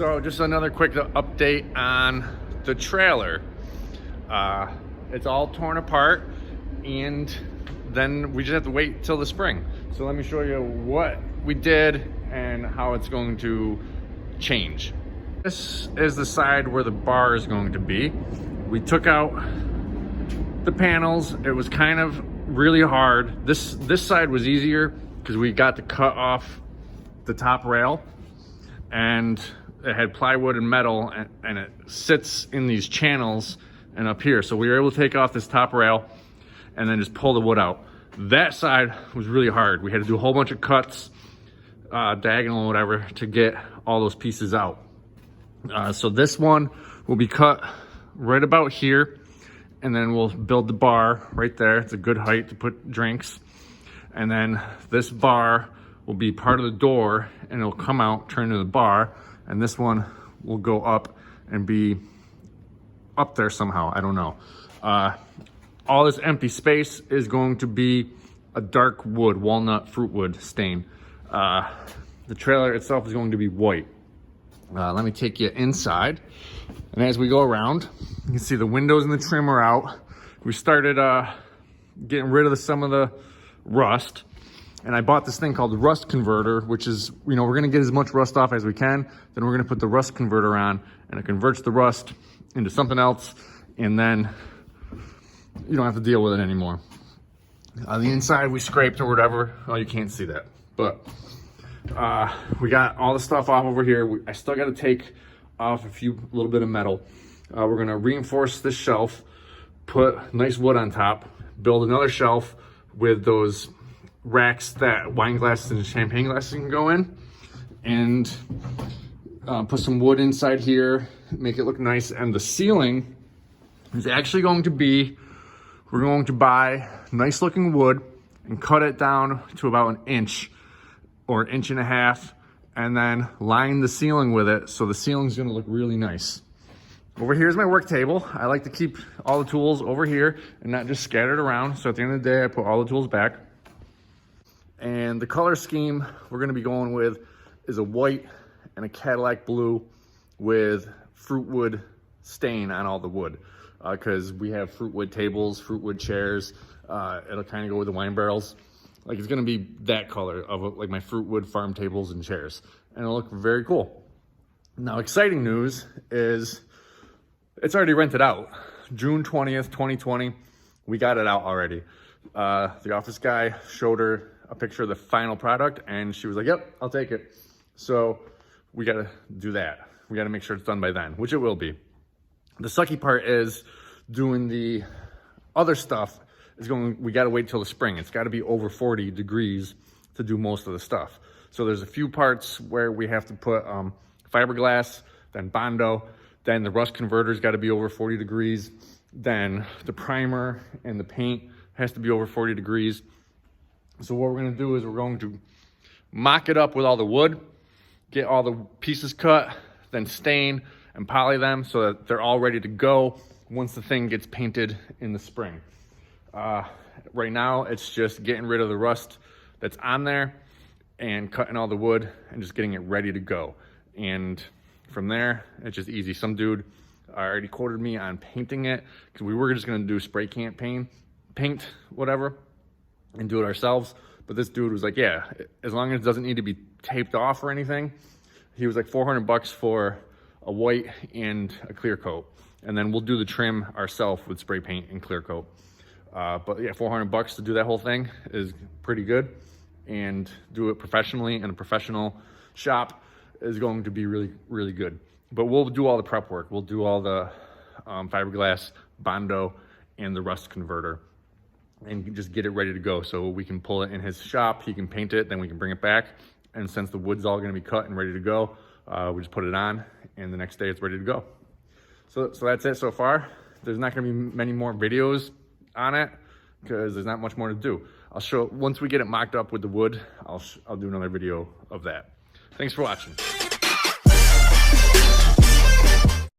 So just another quick update on the trailer. It's all torn apart and then we just have to wait till the spring. So let me show you what we did and how it's going to change. This is the side where the bar is going to be. We took out the panels. It was kind of really hard. This side was easier because we got to cut off the top rail, and it had plywood and metal, and it sits in these channels and up here. So we were able to take off this top rail and then just pull the wood out. That side was really hard. We had to do a whole bunch of cuts, diagonal or whatever, to get all those pieces out. So this one will be cut right about here, and then we'll build the bar right there. It's a good height to put drinks. And then this bar will be part of the door, and it'll come out, turn to the bar, and this one will go up and be up there somehow. I don't know. All this empty space is going to be a dark wood, walnut fruit wood stain. The trailer itself is going to be white. Let me take you inside. And as we go around, you can see the windows and the trim are out. We started getting rid of some of the rust. And I bought this thing called the rust converter, which is, we're gonna get as much rust off as we can. Then we're gonna put the rust converter on, and it converts the rust into something else. And then you don't have to deal with it anymore. On the inside, we scraped or whatever. Oh, you can't see that. But we got all the stuff off over here. I still got to take off a little bit of metal. We're going to reinforce this shelf, put nice wood on top, build another shelf with those racks that wine glasses and champagne glasses can go in, and put some wood inside here, make it look nice. And the ceiling is actually going to be, we're going to buy nice looking wood and cut it down to about an inch or 1.5 inches, and then line the ceiling with it, so the ceiling's gonna look really nice. Over here is my work table. I like to keep all the tools over here and not just scattered around. So at the end of the day, I put all the tools back. And the color scheme we're gonna be going with is a white and a Cadillac blue with fruit wood stain on all the wood. Because we have fruit wood tables, fruit wood chairs. It'll kind of go with the wine barrels. Like, it's gonna be that color of like my fruit wood farm tables and chairs, and it'll look very cool. Now, exciting news is it's already rented out. June 20th, 2020, we got it out already. The office guy showed her a picture of the final product, and she was like, yep, I'll take it. So we gotta do that. We gotta make sure it's done by then, which it will be. The sucky part is doing the other stuff. We gotta wait till the spring. It's gotta be over 40 degrees to do most of the stuff. So there's a few parts where we have to put fiberglass, then Bondo, then the rust converter's gotta be over 40 degrees, then the primer and the paint has to be over 40 degrees. So what we're gonna do is we're going to mock it up with all the wood, get all the pieces cut, then stain and poly them so that they're all ready to go once the thing gets painted in the spring. Right now, it's just getting rid of the rust that's on there and cutting all the wood and just getting it ready to go. And from there, it's just easy. Some dude already quoted me on painting it, because we were just gonna do spray can paint, whatever, and do it ourselves. But this dude was like, yeah, as long as it doesn't need to be taped off or anything. He was like $400 for a white and a clear coat. And then we'll do the trim ourselves with spray paint and clear coat. But yeah, $400 to do that whole thing is pretty good, and do it professionally in a professional shop is going to be really, really good. But we'll do all the prep work. We'll do all the fiberglass, Bondo, and the rust converter, and just get it ready to go. So we can pull it in his shop, he can paint it, then we can bring it back. And since the wood's all gonna be cut and ready to go, we just put it on, and the next day it's ready to go. So that's it so far. There's not gonna be many more videos on it because there's not much more to do. I'll show, once we get it mocked up with the wood, I'll do another video of that. Thanks for watching.